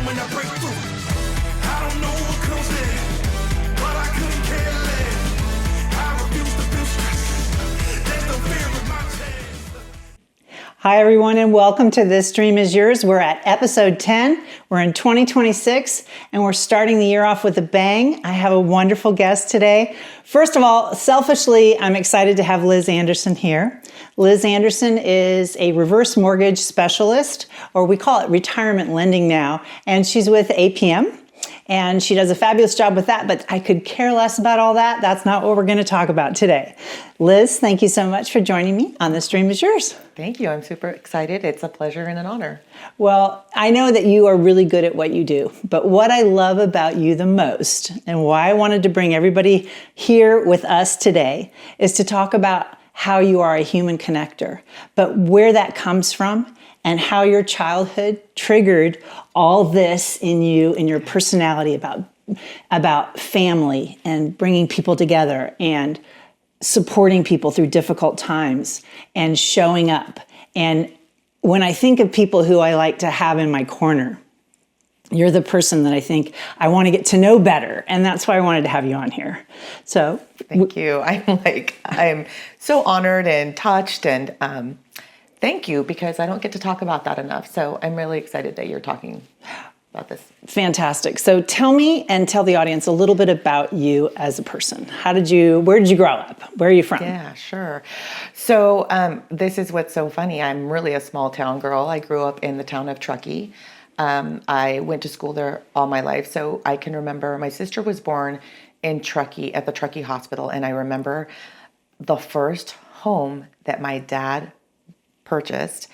when I break through. I don't know what comes next, but I couldn't care less. I refuse to feel stress. There's no fear in my chest. Hi, everyone, and welcome to This Dream Is Yours. We're at episode 10. We're in 2026, and we're starting the year off with a bang. I have a wonderful guest today. First of all, selfishly, I'm excited to have Liz Andersen here. Liz Andersen is a reverse mortgage specialist, or we call it retirement lending now, and she's with APM. And she does a fabulous job with that, but I could care less about all that. That's not what we're going to talk about today. Liz, thank you so much for joining me on This Dream Is Yours. Thank you. I'm super excited. It's a pleasure and an honor. Well, I know that you are really good at what you do, but what I love about you the most, and why I wanted to bring everybody here with us today, is to talk about how you are a human connector, but where that comes from, and how your childhood triggered all this in you, in your personality about family and bringing people together and supporting people through difficult times and showing up. And when I think of people who I like to have in my corner, you're the person that I think I want to get to know better. And that's why I wanted to have you on here. So thank you. I'm so honored and touched, and thank you, because I don't get to talk about that enough. So I'm really excited that you're talking about this. Fantastic. So tell me and tell the audience a little bit about you as a person. Where did you grow up? Where are you from? Yeah, sure. So this is what's so funny. I'm really a small town girl. I grew up in the town of Truckee. I went to school there all my life. So I can remember my sister was born in Truckee at the Truckee Hospital. And I remember the first home that my dad purchased.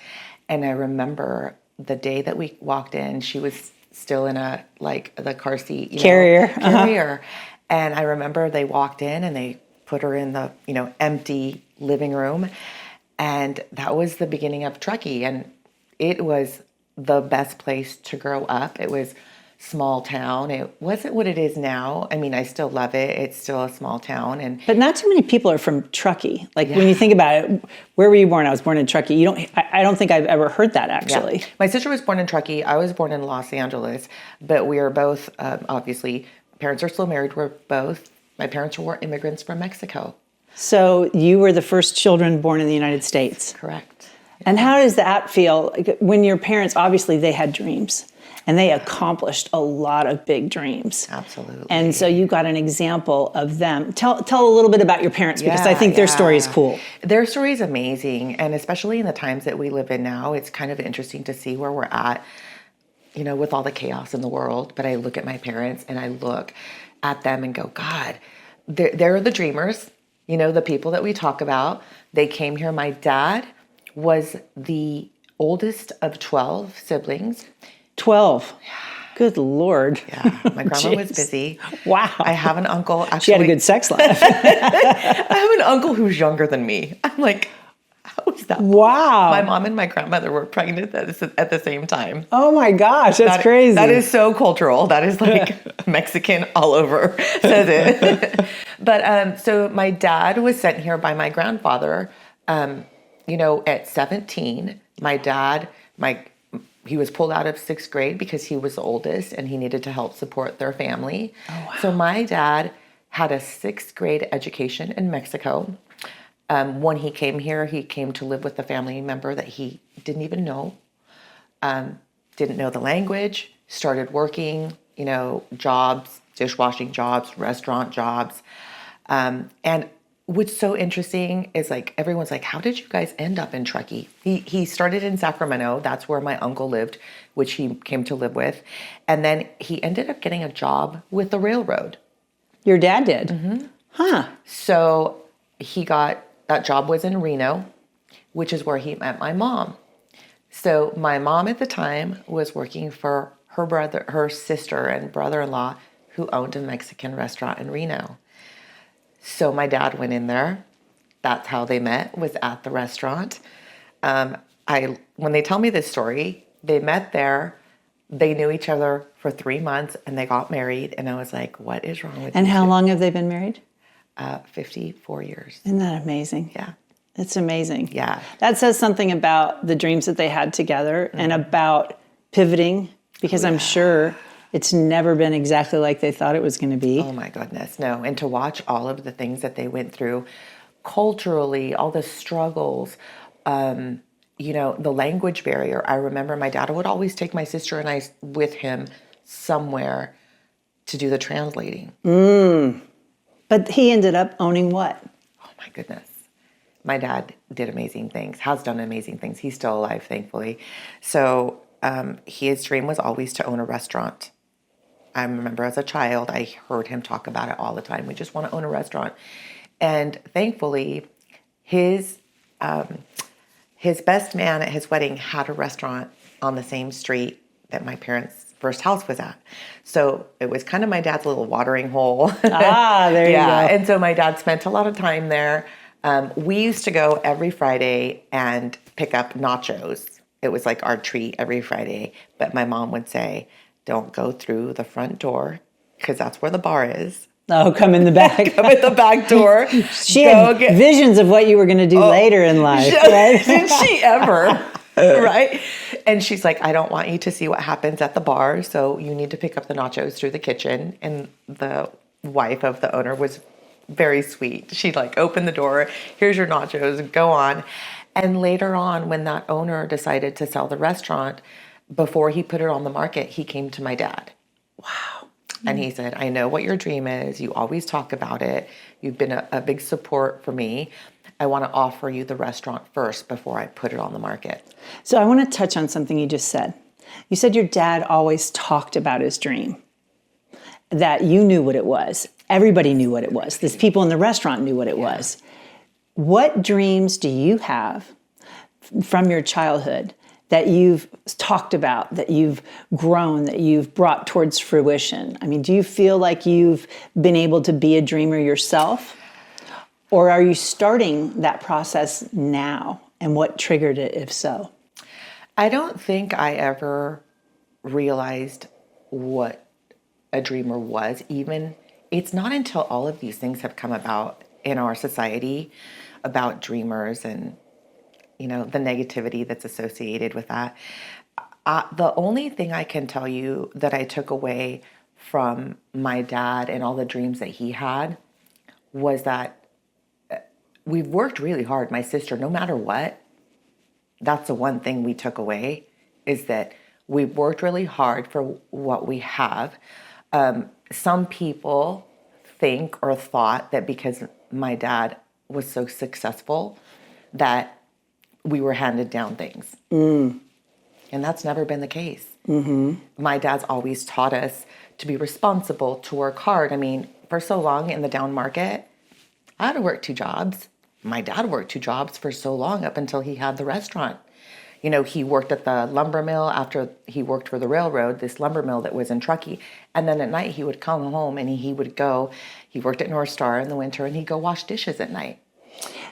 And I remember the day that we walked in, she was still in the car seat, carrier. And I remember they walked in and they put her in the, empty living room. And that was the beginning of Truckee. And it was the best place to grow up. It was small town. It wasn't what it is now. I mean, I still love it. It's still a small town, but not too many people are from Truckee. When you think about it, where were you born? I was born in Truckee. I don't think I've ever heard that actually. Yeah. My sister was born in Truckee. I was born in Los Angeles, but we are both obviously parents are still married. My parents were immigrants from Mexico. So you were the first children born in the United States. Correct. And how does that feel when your parents, obviously they had dreams and they accomplished a lot of big dreams? Absolutely. And so you got an example of them. Tell a little bit about your parents, because I think their story is cool. Their story is amazing. And especially in the times that we live in now, it's kind of interesting to see where we're at, with all the chaos in the world. But I look at my parents and I look at them and go, God, they're the dreamers, the people that we talk about. They came here. My dad was the oldest of 12 siblings. 12. Good Lord. Yeah. My grandma was busy. Wow. I have an uncle. Actually, she had a good sex life. I have an uncle who's younger than me. I'm like, how is that? Wow. My mom and my grandmother were pregnant at the same time. Oh my gosh. That's crazy. That is so cultural. That is like Mexican all over, says it. But so my dad was sent here by my grandfather. At 17, my dad, he was pulled out of 6th grade because he was the oldest and he needed to help support their family. Oh, wow. So my dad had a 6th grade education in Mexico. When he came here, he came to live with a family member that he didn't even know, didn't know the language, started working, jobs, dishwashing jobs, restaurant jobs. And what's so interesting is everyone's like, how did you guys end up in Truckee? He started in Sacramento. That's where my uncle lived, which he came to live with. And then he ended up getting a job with the railroad. Your dad did? Mm-hmm. Huh. So that job was in Reno, which is where he met my mom. So my mom at the time was working for her sister and brother-in-law who owned a Mexican restaurant in Reno. So my dad went in there. That's how they met, was at the restaurant. When they tell me this story, they met there. They knew each other for 3 months and they got married. And I was like, what is wrong with you? And how long have they been married? 54 years. Isn't that amazing? Yeah. It's amazing. Yeah. That says something about the dreams that they had together and about pivoting Because I'm sure it's never been exactly like they thought it was going to be. Oh my goodness, no. And to watch all of the things that they went through culturally, all the struggles, the language barrier. I remember my dad would always take my sister and I with him somewhere to do the translating. But he ended up owning what? Oh my goodness. My dad did amazing things, has done amazing things. He's still alive, thankfully. So his dream was always to own a restaurant. I remember as a child, I heard him talk about it all the time. We just want to own a restaurant. And thankfully, his best man at his wedding had a restaurant on the same street that my parents' first house was at. So it was kind of my dad's little watering hole. There you go. And so my dad spent a lot of time there. We used to go every Friday and pick up nachos. It was like our treat every Friday. But my mom would say, don't go through the front door because that's where the bar is. Oh, come in the back. Come at the back door. She had visions of what you were going to do later in life, right? Did she ever? Right? And she's like, I don't want you to see what happens at the bar, so you need to pick up the nachos through the kitchen. And the wife of the owner was very sweet. She opened the door, here's your nachos, go on. And later on, when that owner decided to sell the restaurant, before he put it on the market, he came to my dad. Wow. And he said, I know what your dream is. You always talk about it. You've been a big support for me. I want to offer you the restaurant first before I put it on the market. So I want to touch on something you just said. You said your dad always talked about his dream, that you knew what it was. Everybody knew what it was. These people in the restaurant knew what it was. What dreams do you have from your childhood that you've talked about, that you've grown, that you've brought towards fruition? I mean, do you feel like you've been able to be a dreamer yourself? Or are you starting that process now? And what triggered it, if so? I don't think I ever realized what a dreamer was. Even it's not until all of these things have come about in our society about dreamers and the negativity that's associated with that. The only thing I can tell you that I took away from my dad and all the dreams that he had was that we've worked really hard, my sister, no matter what. That's the one thing we took away, is that we've worked really hard for what we have. Some people think or thought that because my dad was so successful that we were handed down things. And that's never been the case. My dad's always taught us to be responsible, to work hard. I mean, for so long in the down market, I had to work 2 jobs. My dad worked 2 jobs for so long up until he had the restaurant. He worked at the lumber mill after he worked for the railroad, this lumber mill that was in Truckee. And then at night he would come home and he worked at North Star in the winter and he'd go wash dishes at night.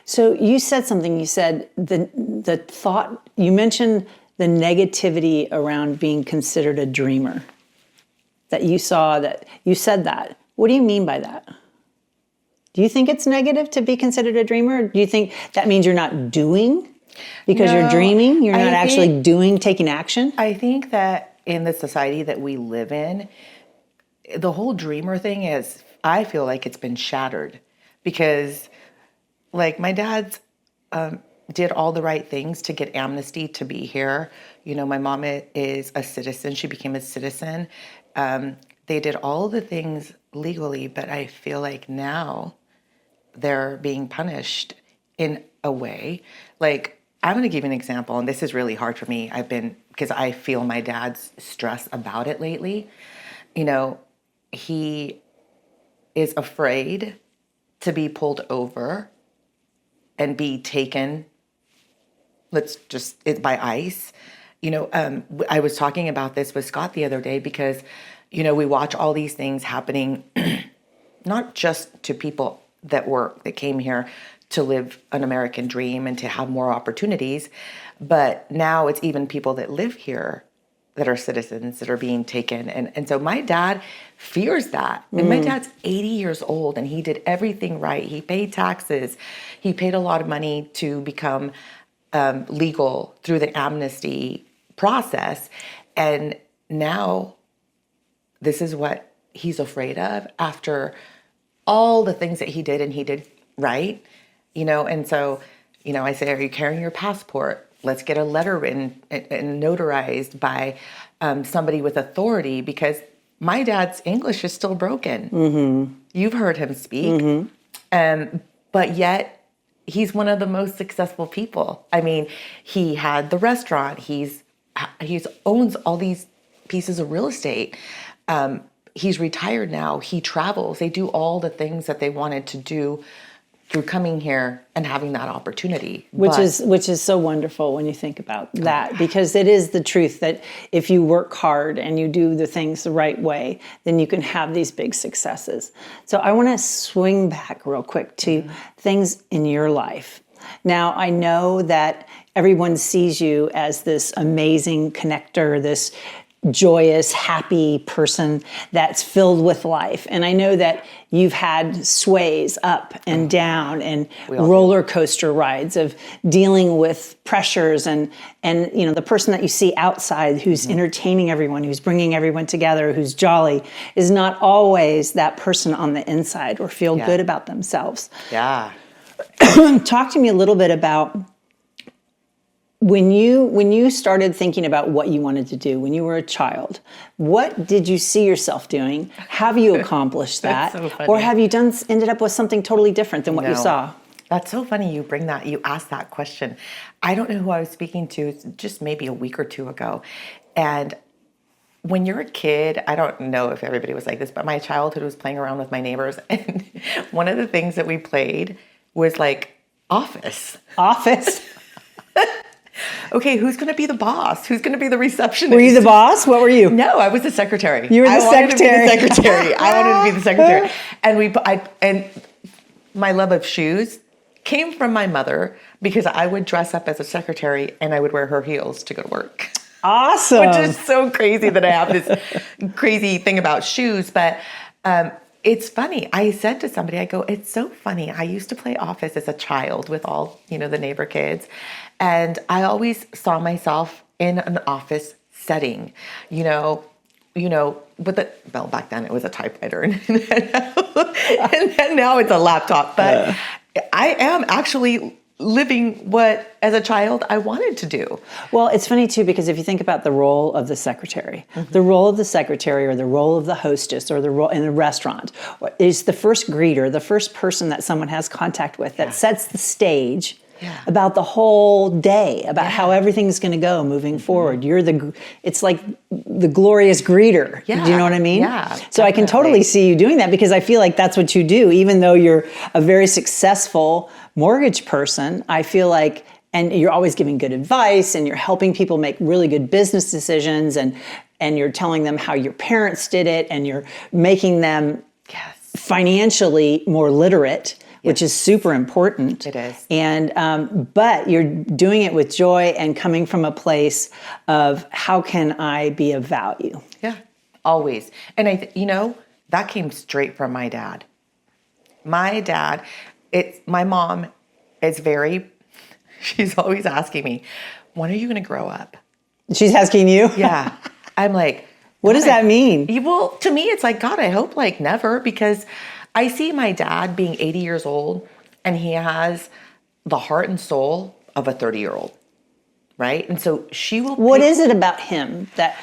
So you said something, you said the thought, you mentioned the negativity around being considered a dreamer. That you saw that, you said that. What do you mean by that? Do you think it's negative to be considered a dreamer? Or do you think that means you're not doing because you're dreaming? You're not actually doing, taking action? I think that in the society that we live in, the whole dreamer thing I feel like it's been shattered because my dad's did all the right things to get amnesty to be here. My mom is a citizen. She became a citizen. They did all the things legally, but I feel like now they're being punished in a way. I'm going to give you an example, and this is really hard for me. Because I feel my dad's stress about it lately. He is afraid to be pulled over and be taken, by ICE. I was talking about this with Scott the other day because, we watch all these things happening, not just to people that came here to live an American dream and to have more opportunities, but now it's even people that live here that are citizens that are being taken. And so my dad fears that. And my dad's 80 years old and he did everything right. He paid taxes. He paid a lot of money to become legal through the amnesty process. And now this is what he's afraid of after all the things that he did and he did right, and so, I say, are you carrying your passport? Let's get a letter written and notarized by somebody with authority, because my dad's English is still broken. Mm-hmm. You've heard him speak. Mm-hmm. But yet he's one of the most successful people. I mean, he had the restaurant. He's owns all these pieces of real estate. He's retired now. He travels. They do all the things that they wanted to do through coming here and having that opportunity. Which is so wonderful when you think about that, because it is the truth that if you work hard and you do the things the right way, then you can have these big successes. So I want to swing back real quick to things in your life. Now, I know that everyone sees you as this amazing connector, this joyous, happy person that's filled with life. And I know that you've had sways up and down and roller coaster rides of dealing with pressures and the person that you see outside who's entertaining everyone, who's bringing everyone together, who's jolly, is not always that person on the inside or feel good about themselves. Yeah. Talk to me a little bit about when you started thinking about what you wanted to do when you were a child. What did you see yourself doing? Have you accomplished that? So funny. Or have you ended up with something totally different than what you saw? That's so funny you asked that question. I don't know who I was speaking to just maybe a week or two ago. And when you're a kid, I don't know if everybody was like this, but my childhood was playing around with my neighbors. And one of the things that we played was like Office. Okay, who's going to be the boss? Who's going to be the receptionist? Were you the boss? What were you? No, I was the secretary. You were the secretary. I wanted to be the secretary. And my love of shoes came from my mother, because I would dress up as a secretary and I would wear her heels to go to work. Awesome. Which is so crazy that I have this crazy thing about shoes. But it's funny. I said to somebody, I go, it's so funny. I used to play Office as a child with all, the neighbor kids. And I always saw myself in an office setting, with back then it was a typewriter and then now it's a laptop. But I am actually living what, as a child, I wanted to do. Well, it's funny too, because if you think about the role of the secretary, the role of the secretary or the role of the hostess or the role in a restaurant is the first greeter, the first person that someone has contact with that sets the stage about the whole day, about how everything's going to go moving forward. It's like the glorious greeter. Yeah. Do you know what I mean? Yeah. So Definitely. I can totally see you doing that, because I feel like that's what you do. Even though you're a very successful mortgage person, I feel like, and you're always giving good advice and you're helping people make really good business decisions, and you're telling them how your parents did it, and you're making them financially more literate, which is super important. It is. And, but you're doing it with joy and coming from a place of, how can I be of value? Yeah, always. And that came straight from my dad. My mom is she's always asking me, when are you going to grow up? She's asking you? Yeah. I'm like, what does that mean? Well, to me, it's like, God, I hope never, because I see my dad being 80 years old and he has the heart and soul of a 30-year-old, right? And so she will. What is it about him that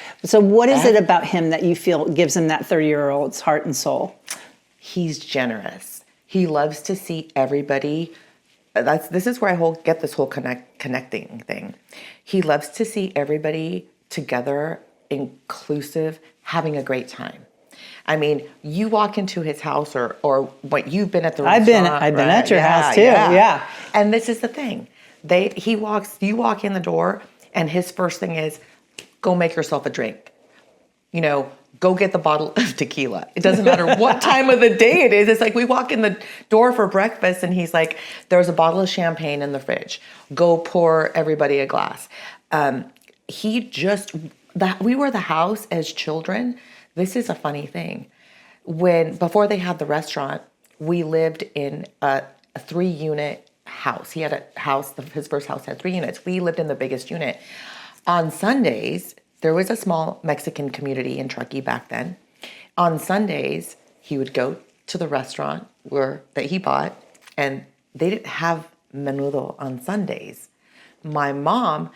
you feel gives him that 30-year-old's heart and soul? He's generous. He loves to see everybody. This is where I get this whole connecting thing. He loves to see everybody together, inclusive, having a great time. I mean, you walk into his house or what you've been at the restaurant. I've been at your house too. Yeah. And this is the thing. You walk in the door and his first thing is, go make yourself a drink. Go get the bottle of tequila. It doesn't matter what time of the day it is. It's like we walk in the door for breakfast and he's like, there's a bottle of champagne in the fridge. Go pour everybody a glass. We were the house as children. This is a funny thing. Before they had the restaurant, we lived in a 3-unit house. He had a house, his first house had 3 units. We lived in the biggest unit. On Sundays, there was a small Mexican community in Truckee back then. On Sundays, he would go to the restaurant that he bought, and they didn't have menudo on Sundays. My mom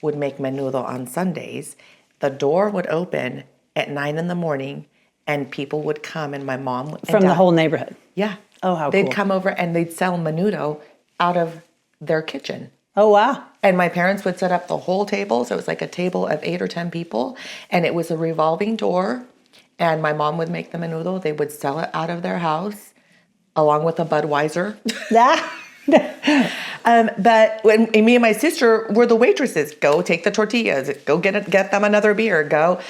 would make menudo on Sundays. The door would open at 9 a.m, and people would come, and my mom and From the Dad- whole neighborhood. Yeah. Oh, how They'd cool. come over and they'd sell menudo out of their kitchen. Oh, wow. And my parents would set up the whole table. So it was like a table of 8 or 10 people. And it was a revolving door. And my mom would make the menudo. They would sell it out of their house along with a Budweiser. But when me and my sister were the waitresses, go take the tortillas, go get them another beer, go.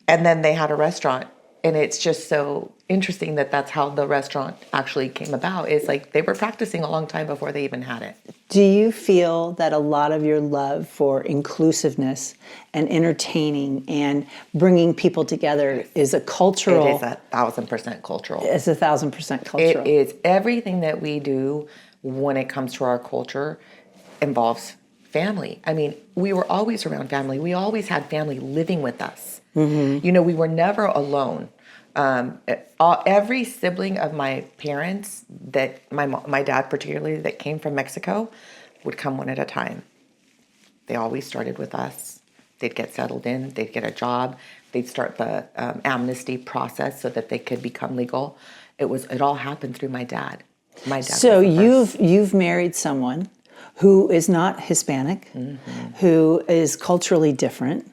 And then they had a restaurant. And it's just so interesting that that's how the restaurant actually came about. It's like they were practicing a long time before they even had it. Do you feel that a lot of your love for inclusiveness and entertaining and bringing people together is a cultural? It is 1,000% cultural. It's 1,000% cultural. It is. Everything that we do when it comes to our culture involves family. I mean, we were always around family. We always had family living with us. Mm-hmm. You know, we were never alone. Every sibling of my parents, that my dad particularly, that came from Mexico, would come one at a time. They always started with us. They'd get settled in. They'd get a job. They'd start the amnesty process so that they could become legal. It all happened through my dad. My dad. So you've married someone who is not Hispanic, who is culturally different,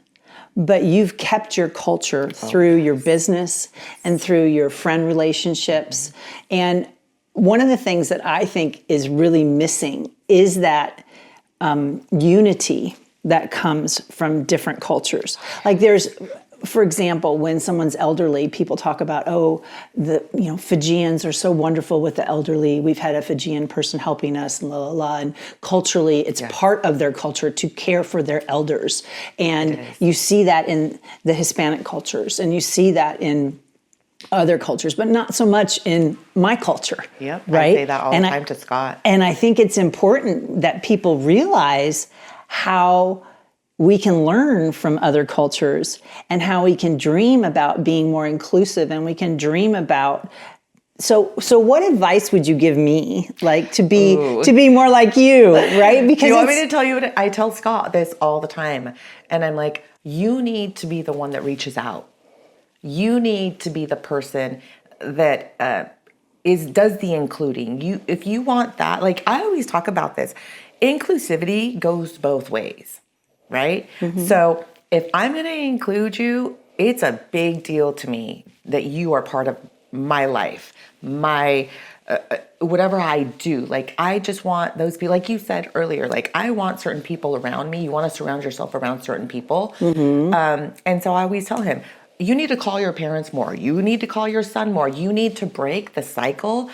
but you've kept your culture through your business and through your friend relationships. And one of the things that I think is really missing is that unity that comes from different cultures. Like for example, when someone's elderly, people talk about, Fijians are so wonderful with the elderly. We've had a Fijian person helping us, and la la la. And culturally, it's part of their culture to care for their elders. And you see that in the Hispanic cultures, and you see that in other cultures, but not so much in my culture. Yep, right? I say that all the time to Scott. And I think it's important that people realize how we can learn from other cultures and how we can dream about being more inclusive, and we can dream about. So what advice would you give me, like to be more like you, right? Because you want me to tell you what I tell Scott this all the time, and I'm like, you need to be the one that reaches out. You need to be the person that does the including. If you want that, like I always talk about this, inclusivity goes both ways. Right? Mm-hmm. So if I'm going to include you, it's a big deal to me that you are part of my life, my whatever I do. Like, I just want those people, like you said earlier, like I want certain people around me. You want to surround yourself around certain people. Mm-hmm. And so I always tell him, you need to call your parents more. You need to call your son more. You need to break the cycle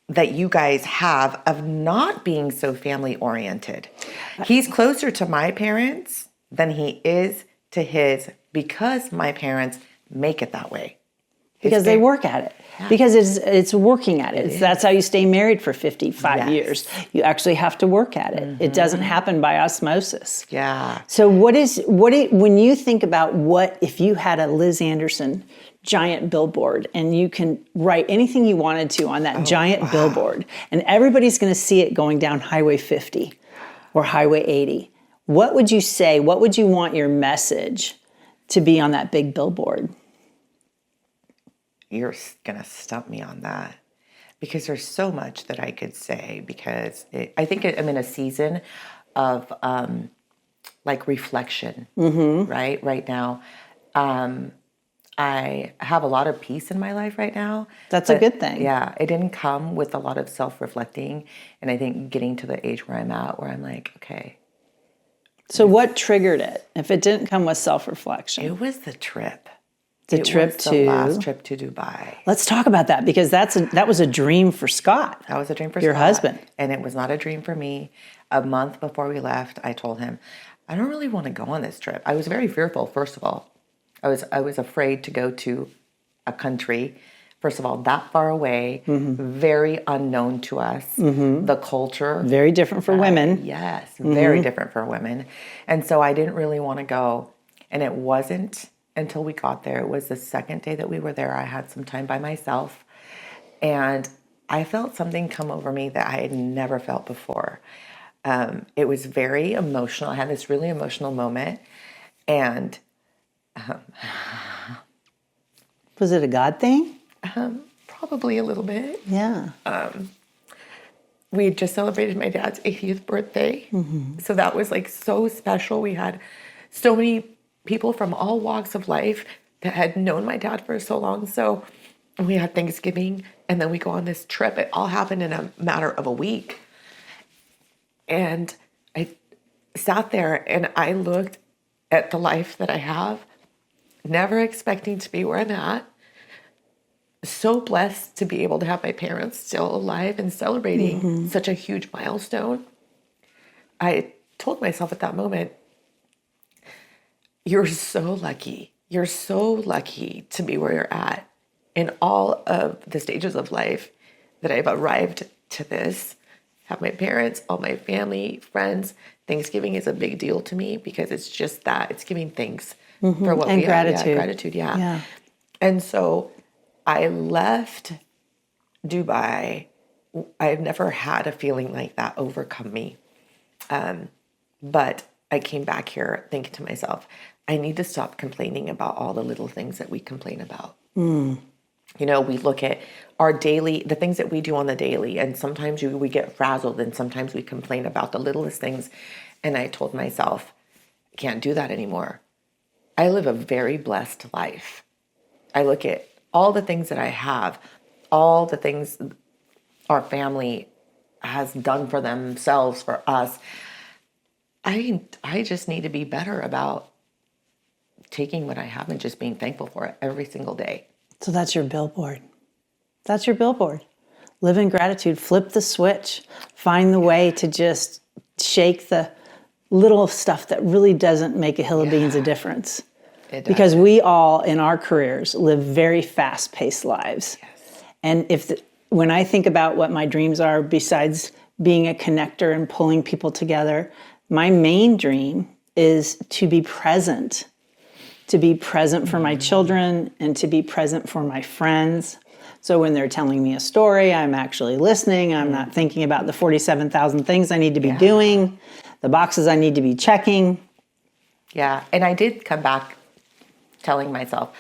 that you guys have of not being so family oriented. He's closer to my parents than he is to his, because my parents make it that way. Because they work at it. Yeah. Because it's working at it. That's how you stay married for 55 years. You actually have to work at it. Mm-hmm. It doesn't happen by osmosis. Yeah. So when you think about if you had a Liz Andersen giant billboard and you can write anything you wanted to on that giant billboard, and everybody's going to see it going down Highway 50 or Highway 80, what would you say? What would you want your message to be on that big billboard? You're going to stump me on that, because there's so much that I could say, because I think I'm in a season of like reflection, right now. I have a lot of peace in my life right now. That's a good thing. Yeah, it didn't come with a lot of self-reflecting. And I think getting to the age where I'm at, where I'm like, okay. So what triggered it? If it didn't come with self-reflection? It was the trip. The last trip to Dubai. Let's talk about that, because that was a dream for Scott. That was a dream for your Scott. husband. And it was not a dream for me. A month before we left, I told him, I don't really want to go on this trip. I was very fearful, first of all. I was afraid to go to a country, first of all, that far away, very unknown to us, the culture. Very different for women. Yes, very different for women. And so I didn't really want to go. And it wasn't until we got there, it was the second day that we were there, I had some time by myself. And I felt something come over me that I had never felt before. It was very emotional. I had this really emotional moment. And Was it a God thing? probably a little bit. Yeah. We had just celebrated my dad's 80th birthday. So that was like so special. We had so many people from all walks of life that had known my dad for so long. So we had Thanksgiving and then we go on this trip. It all happened in a matter of a week. And I sat there and I looked at the life that I have, never expecting to be where I'm at. So blessed to be able to have my parents still alive and celebrating such a huge milestone. I told myself at that moment, you're so lucky. You're so lucky to be where you're at in all of the stages of life that I've arrived to this. Have my parents, all my family, friends. Thanksgiving is a big deal to me because it's just that. It's giving thanks for what And we gratitude. have. Yeah, gratitude, yeah. Yeah. And so I left Dubai. I've never had a feeling like that overcome me. But I came back here thinking to myself, I need to stop complaining about all the little things that we complain about. You know, we look at our daily, the things that we do on the daily, and sometimes we get frazzled and sometimes we complain about the littlest things. And I told myself, I can't do that anymore. I live a very blessed life. I look at all the things that I have, all the things our family has done for themselves, for us. I just need to be better about taking what I have and just being thankful for it every single day. So that's your billboard. That's your billboard. Live in gratitude, flip the switch, find the way to just shake the little stuff that really doesn't make a hill of beans a difference. It does. Because we all in our careers live very fast-paced lives. Yes. And when I think about what my dreams are, besides being a connector and pulling people together, my main dream is to be present for my children and to be present for my friends. So when they're telling me a story, I'm actually listening. I'm not thinking about the 47,000 things I need to be doing, the boxes I need to be checking. Yeah. And I did come back telling myself,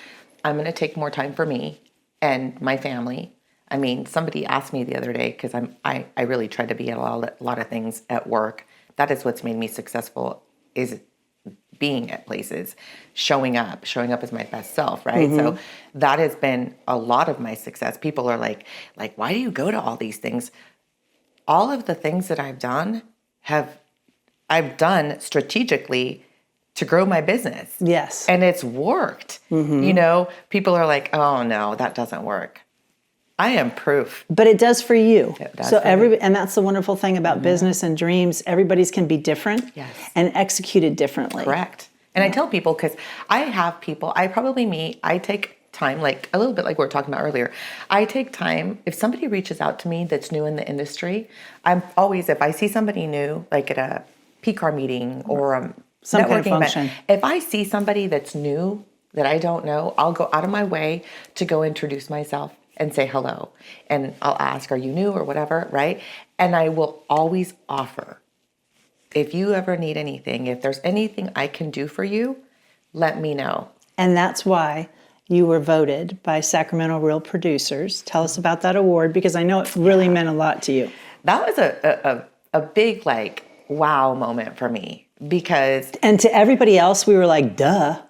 I'm going to take more time for me and my family. I mean, somebody asked me the other day, because I really try to be at a lot of things at work. That is what's made me successful, is being at places, showing up as my best self, right? So that has been a lot of my success. People are like, why do you go to all these things? All of the things that I've done I've done strategically to grow my business. Yes. And it's worked. You know, people are like, oh no, that doesn't work. I am proof. But it does for you. It does So for me. and that's the wonderful thing about business and dreams. Everybody's can be different Yes. and executed differently. Correct. And I tell people, because I have people, I take time, like a little bit like we were talking about earlier. I take time, if somebody reaches out to me that's new in the industry, I'm always, if I see somebody new, like at a PCAR meeting or a Some kind of networking event, function. if I see somebody that's new that I don't know, I'll go out of my way to go introduce myself and say hello. And I'll ask, are you new or whatever, right? And I will always offer, if you ever need anything, if there's anything I can do for you, let me know. And that's why you were voted by Sacramento Real Producers. Tell us about that award, because I know it really meant a lot to you. That was a big, like, wow moment for me, because And to everybody else, we were like, duh.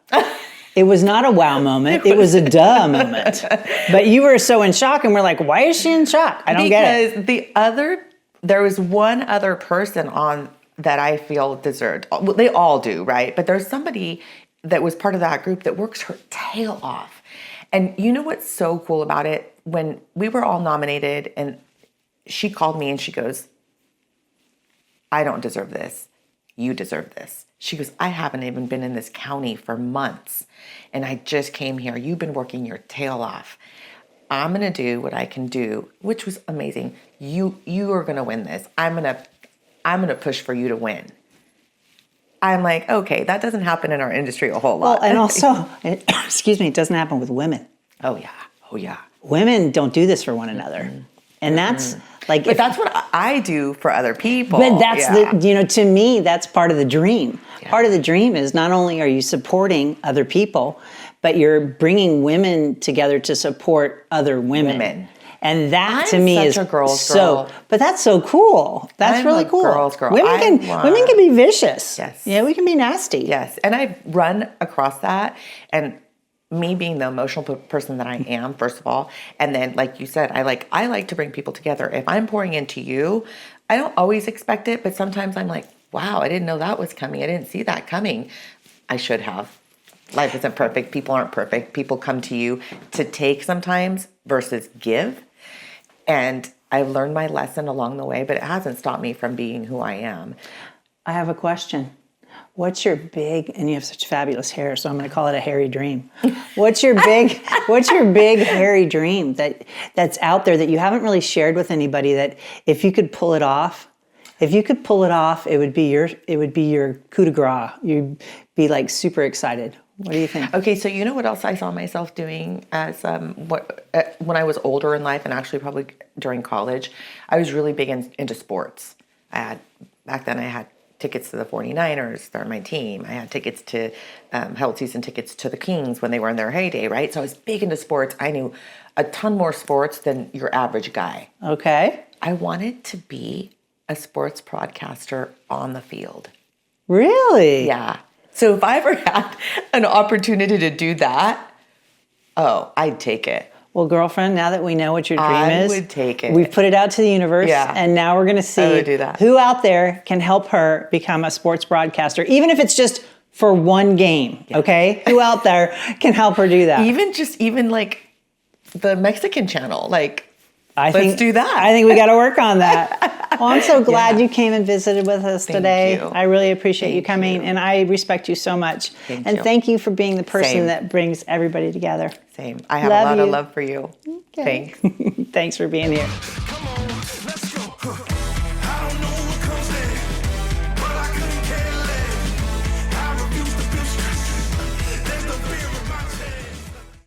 It was not a wow moment. It was a duh moment. But you were so in shock, and we're like, why is she in shock? I don't get it. Because there was one other person on that I feel deserved. Well, they all do, right? But there's somebody that was part of that group that works her tail off. And you know what's so cool about it? When we were all nominated and she called me and she goes, I don't deserve this. You deserve this. She goes, I haven't even been in this county for months, and I just came here. You've been working your tail off. I'm going to do what I can do, which was amazing. You are going to win this. I'm going to push for you to win. I'm like, okay, that doesn't happen in our industry a whole lot. Well, and also, excuse me, it doesn't happen with women. Oh yeah. Women don't do this for one another. And that's like... But that's what I do for other people. But that's to me, that's part of the dream. Yeah. Part of the dream is not only are you supporting other people, but you're bringing women together to support other women. And that to me is a girl's girl. But that's so cool. That's really cool. Girl's girl. Women can be vicious. Yes. Yeah, we can be nasty. Yes. And I've run across that, and me being the emotional person that I am, first of all, and then like you said, I like to bring people together. If I'm pouring into you, I don't always expect it, but sometimes I'm like, wow, I didn't know that was coming. I didn't see that coming. I should have. Life isn't perfect. People aren't perfect. People come to you to take sometimes versus give. And I've learned my lesson along the way, but it hasn't stopped me from being who I am. I have a question. What's your big, and you have such fabulous hair, so I'm going to call it a hairy dream. What's your big hairy dream that's out there that you haven't really shared with anybody, that if you could pull it off, it would be your coup de grace. You'd be like super excited. What do you think? Okay, so you know what else I saw myself doing as when I was older in life, and actually probably during college, I was really big into sports. Back then I had tickets to the 49ers, they're my team. I had tickets to, held season tickets to the Kings when they were in their heyday, right? So I was big into sports. I knew a ton more sports than your average guy. Okay. I wanted to be a sports broadcaster on the field. Really? Yeah. So if I ever had an opportunity to do that, I'd take it. Well, girlfriend, now that we know what your dream is, I would take it. We've put it out to the universe, and now we're going to see who out there can help her become a sports broadcaster, even if it's just for one game, okay? Who out there can help her do that? Even like the Mexican channel, let's do that. I think we got to work on that. Well, I'm so glad you came and visited with us today. You. I really appreciate you coming, and I respect you so much. Thank you for being the person that brings everybody together. Same. I have a lot of love for you. Okay. Thanks. Thanks for being here.